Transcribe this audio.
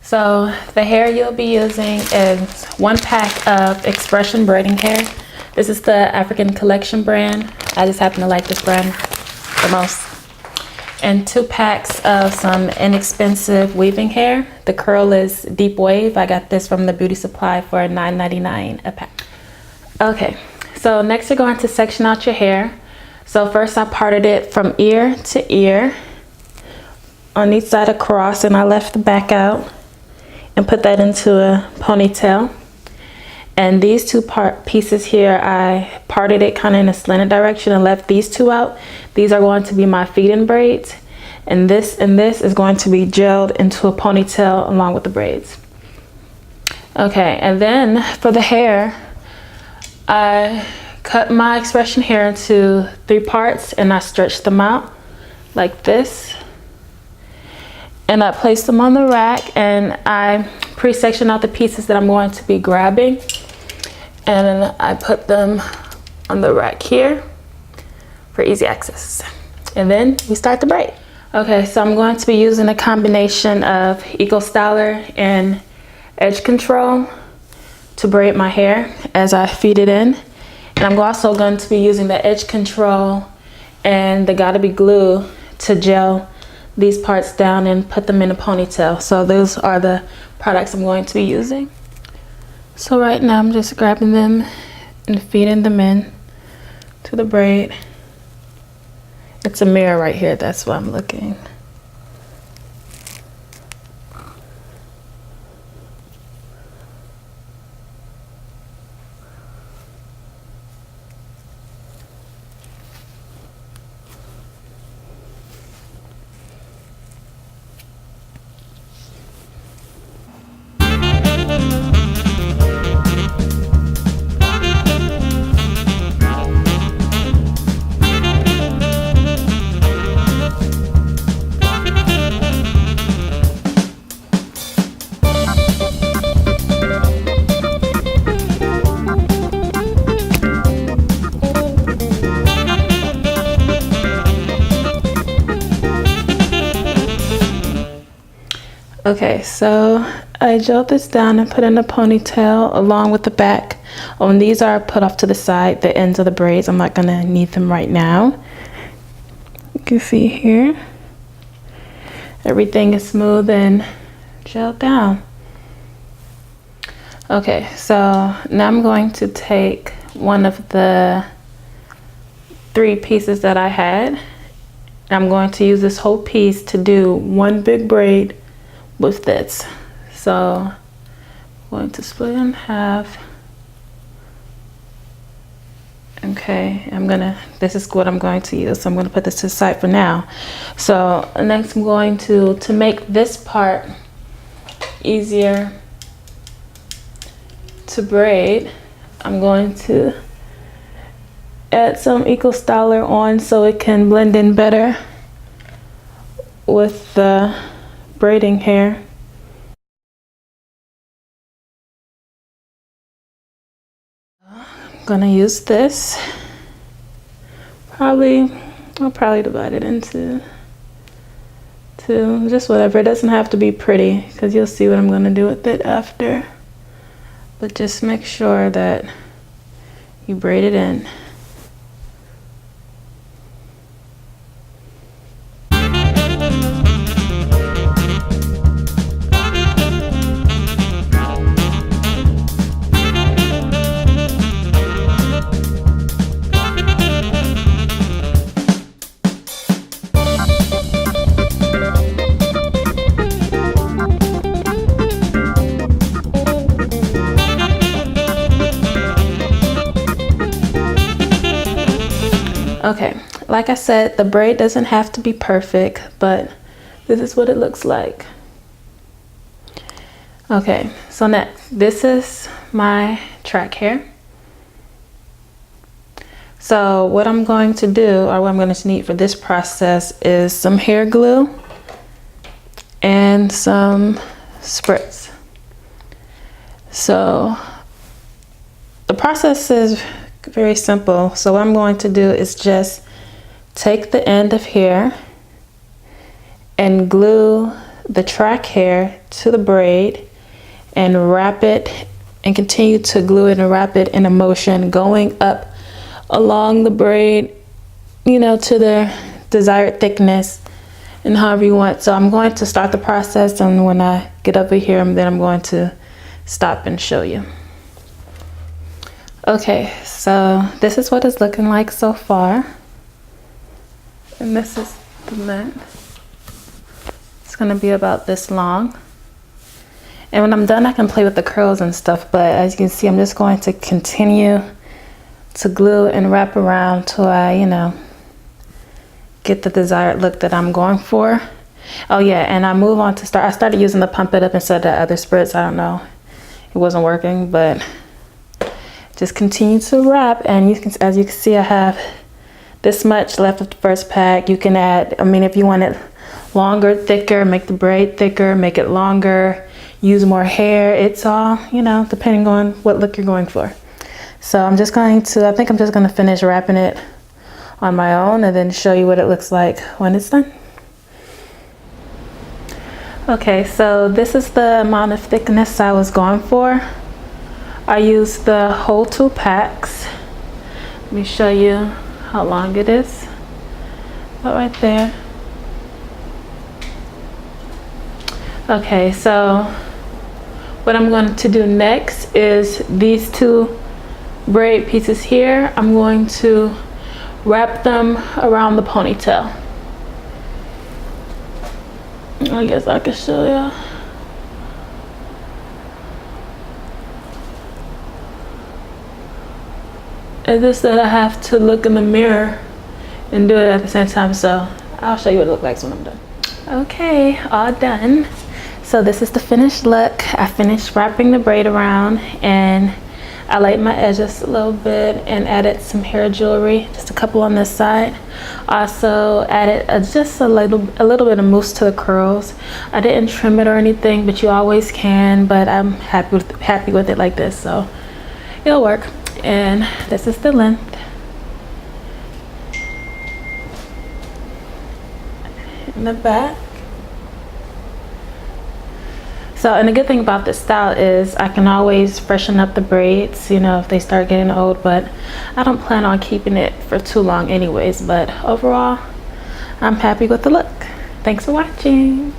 So the hair you'll be using is 1 pack of Expression braiding hair. This is the African Collection brand. I just happen to like this brand the most. And 2 packs of some inexpensive weaving hair. The curl is Deep Wave. I got this from the beauty supply for $9.99 a pack. Okay, so next you're going to section out your hair. So first I parted it from ear to ear on each side across, and I left the back out and put that into a ponytail. And these 2 pieces here, I parted it kind of in a slanted direction and left these 2 out. These are going to be my feed-in braids, and this is going to be gelled into a ponytail along with the braids. Okay, and then for the hair, I cut my Expression hair into 3 parts and I stretched them out like this. And I placed them on the rack, and I pre-sectioned out the pieces that I'm going to be grabbing. And then I put them on the rack here for easy access. And then we start the braid. Okay, so I'm going to be using a combination of Eco Styler and Edge Control to braid my hair as I feed it in. And I'm also going to be using the Edge Control and the Gotta Be glue to gel these parts down and put them in a ponytail. So those are the products I'm going to be using. So right now I'm just grabbing them and feeding them in to the braid. It's a mirror right here, that's why I'm looking. Okay, so I gelled this down and put in a ponytail along with the back. Oh, and these are put off to the side, the ends of the braids. I'm not gonna need them right now. You can see here, everything is smooth and gelled down. Okay, so now I'm going to take one of the 3 pieces that I had. I'm going to use this whole piece to do 1 big braid with this. So I'm going to split it in half. Okay, this is what I'm going to use. So I'm going to put this to the side for now. So next I'm going to make this part easier to braid, I'm going to add some Eco Styler on so it can blend in better with the braiding hair. I'm gonna use this. I'll probably divide it into 2, just whatever. It doesn't have to be pretty because you'll see what I'm gonna do with it after. But just make sure that you braid it in. Okay, like I said, the braid doesn't have to be perfect, but this is what it looks like. Okay, so next, this is my track hair. So what I'm going to do, or what I'm going to need for this process, is some hair glue and some spritz. So the process is very simple. So what I'm going to do is just take the end of hair and glue the track hair to the braid and wrap it and continue to glue it and wrap it in a motion going up along the braid, you know, to the desired thickness and however you want. So I'm going to start the process, and when I get over here, then I'm going to stop and show you. Okay, so this is what it's looking like so far. And this is the length. It's gonna be about this long. And when I'm done, I can play with the curls and stuff, but as you can see, I'm just going to continue to glue and wrap around till I, you know, get the desired look that I'm going for. Oh yeah, and I move on to I started using the pump it up instead of the other spritz. I don't know, it wasn't working, but just continue to wrap. And you can, as you can see, I have this much left of the first pack. You can add, I mean, if you want it longer, thicker, make the braid thicker, make it longer, use more hair. It's all, you know, depending on what look you're going for. So I'm just going to, I think I'm just going to finish wrapping it on my own and then show you what it looks like when it's done. Okay, so this is the amount of thickness I was going for. I used the whole 2 packs. Let me show you how long it is. About right there. Okay, so what I'm going to do next is these 2 braid pieces here. I'm going to wrap them around the ponytail. I guess I can show you. It's just that I have to look in the mirror and do it at the same time, so I'll show you what it looks like when I'm done. Okay, all done. So this is the finished look. I finished wrapping the braid around, and I laid my edges a little bit and added some hair jewelry, just a couple on this side. Also added just a little bit of mousse to the curls. I didn't trim it or anything, but you always can. But I'm happy with it like this, so it'll work. And this is the length. In the back. So, and the good thing about this style is I can always freshen up the braids, you know, if they start getting old, but I don't plan on keeping it for too long anyways. But overall, I'm happy with the look. Thanks for watching.